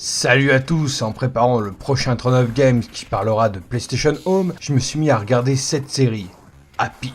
Salut à tous, en préparant le prochain Throne of Games qui parlera de PlayStation Home, je me suis mis à regarder cette série, Happy.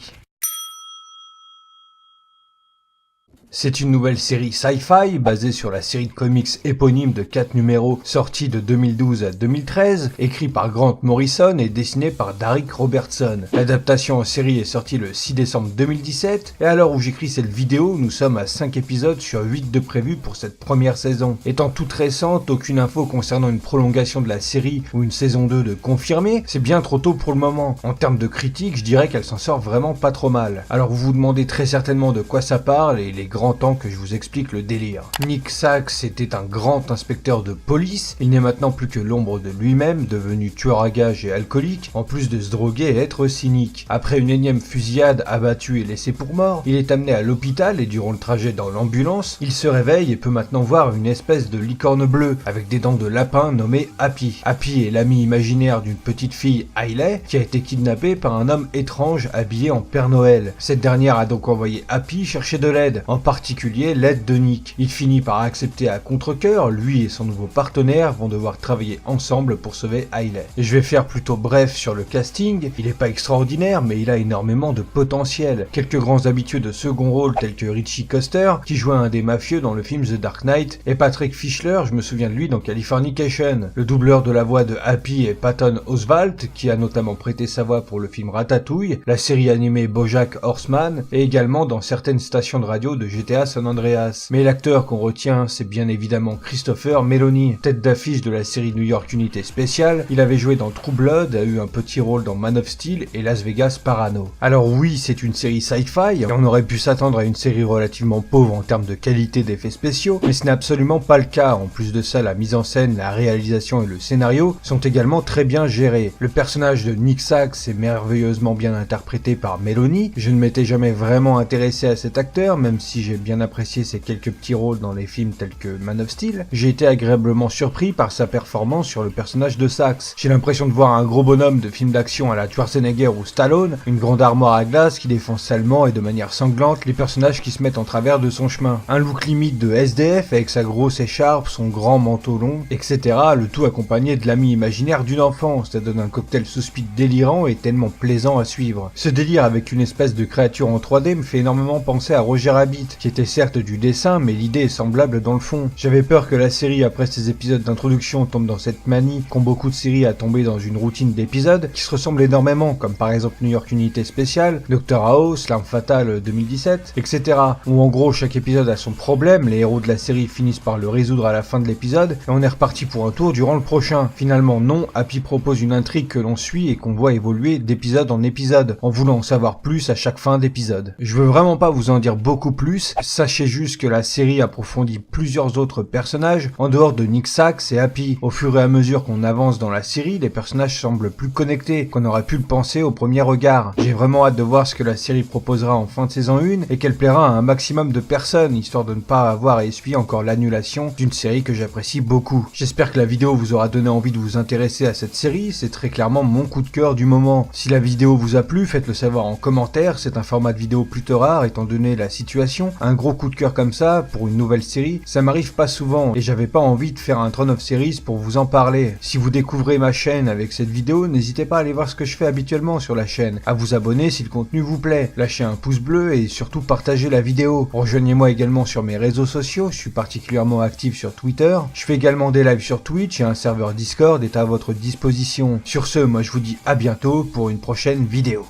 C'est une nouvelle série sci-fi basée sur la série de comics éponyme de 4 numéros sortie de 2012 à 2013, écrit par Grant Morrison et dessiné par Darick Robertson. L'adaptation en série est sortie le 6 décembre 2017 et à l'heure où j'écris cette vidéo, nous sommes à 5 épisodes sur 8 de prévus pour cette première saison. Étant toute récente, aucune info concernant une prolongation de la série ou une saison 2 de confirmée, c'est bien trop tôt pour le moment. En termes de critique, je dirais qu'elle s'en sort vraiment pas trop mal. Alors vous vous demandez très certainement de quoi ça parle et les grands temps que je vous explique le délire. Nick Sax était un grand inspecteur de police, il n'est maintenant plus que l'ombre de lui-même, devenu tueur à gages et alcoolique, en plus de se droguer et être cynique. Après une énième fusillade, abattu et laissé pour mort, il est amené à l'hôpital et durant le trajet dans l'ambulance, il se réveille et peut maintenant voir une espèce de licorne bleue avec des dents de lapin nommée Happy. Happy est l'ami imaginaire d'une petite fille, Hailey, qui a été kidnappée par un homme étrange habillé en Père Noël. Cette dernière a donc envoyé Happy chercher de l'aide, en particulier l'aide de Nick. Il finit par accepter à contre-cœur, lui et son nouveau partenaire vont devoir travailler ensemble pour sauver Hailey. Et je vais faire plutôt bref sur le casting, il est pas extraordinaire mais il a énormément de potentiel. Quelques grands habitués de second rôle tels que Richie Coster, qui jouait un des mafieux dans le film The Dark Knight, et Patrick Fischler, je me souviens de lui dans Californication. Le doubleur de la voix de Happy est Patton Oswalt, qui a notamment prêté sa voix pour le film Ratatouille, la série animée BoJack Horseman, et également dans certaines stations de radio de GTA San Andreas. Mais l'acteur qu'on retient, c'est bien évidemment Christopher Meloni, tête d'affiche de la série New York Unité Spéciale. Il avait joué dans True Blood, a eu un petit rôle dans Man of Steel et Las Vegas Parano. Alors oui, c'est une série sci-fi, et on aurait pu s'attendre à une série relativement pauvre en termes de qualité d'effets spéciaux, mais ce n'est absolument pas le cas. En plus de ça, la mise en scène, la réalisation et le scénario sont également très bien gérés. Le personnage de Nick Sax est merveilleusement bien interprété par Meloni. Je ne m'étais jamais vraiment intéressé à cet acteur, même si j'ai bien apprécié ses quelques petits rôles dans les films tels que Man of Steel. J'ai été agréablement surpris par sa performance sur le personnage de Sax. J'ai l'impression de voir un gros bonhomme de film d'action à la Schwarzenegger ou Stallone, une grande armoire à glace qui défend salement et de manière sanglante les personnages qui se mettent en travers de son chemin. Un look limite de SDF avec sa grosse écharpe, son grand manteau long, etc. Le tout accompagné de l'ami imaginaire d'une enfant. Ça donne un cocktail sous speed délirant et tellement plaisant à suivre. Ce délire avec une espèce de créature en 3D me fait énormément penser à Roger Rabbit, qui était certes du dessin, mais l'idée est semblable dans le fond. J'avais peur que la série, après ces épisodes d'introduction, tombe dans cette manie qu'ont beaucoup de séries à tomber dans une routine d'épisodes qui se ressemblent énormément, comme par exemple New York Unité Spéciale, Dr House, L'Arme Fatale 2017, etc. Où en gros chaque épisode a son problème, les héros de la série finissent par le résoudre à la fin de l'épisode, et on est reparti pour un tour durant le prochain. Finalement non, Happy propose une intrigue que l'on suit et qu'on voit évoluer d'épisode en épisode, en voulant en savoir plus à chaque fin d'épisode. Je veux vraiment pas vous en dire beaucoup plus, sachez juste que la série approfondit plusieurs autres personnages en dehors de Nick Sax et Happy. Au fur et à mesure qu'on avance dans la série, les personnages semblent plus connectés qu'on aurait pu le penser au premier regard. J'ai vraiment hâte de voir ce que la série proposera en fin de saison 1 et qu'elle plaira à un maximum de personnes, histoire de ne pas avoir à essuyer encore l'annulation d'une série que j'apprécie beaucoup. J'espère que la vidéo vous aura donné envie de vous intéresser à cette série, c'est très clairement mon coup de cœur du moment. Si la vidéo vous a plu, faites-le savoir en commentaire, c'est un format de vidéo plutôt rare étant donné la situation. Un gros coup de cœur comme ça, pour une nouvelle série, ça m'arrive pas souvent et j'avais pas envie de faire un Throne of Series pour vous en parler. Si vous découvrez ma chaîne avec cette vidéo, n'hésitez pas à aller voir ce que je fais habituellement sur la chaîne, à vous abonner si le contenu vous plaît, lâchez un pouce bleu et surtout partagez la vidéo. Rejoignez-moi également sur mes réseaux sociaux, je suis particulièrement actif sur Twitter, je fais également des lives sur Twitch et un serveur Discord est à votre disposition. Sur ce, moi je vous dis à bientôt pour une prochaine vidéo.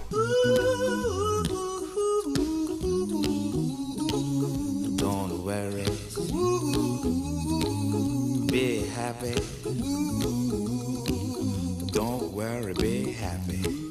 Be happy. Don't worry, be happy.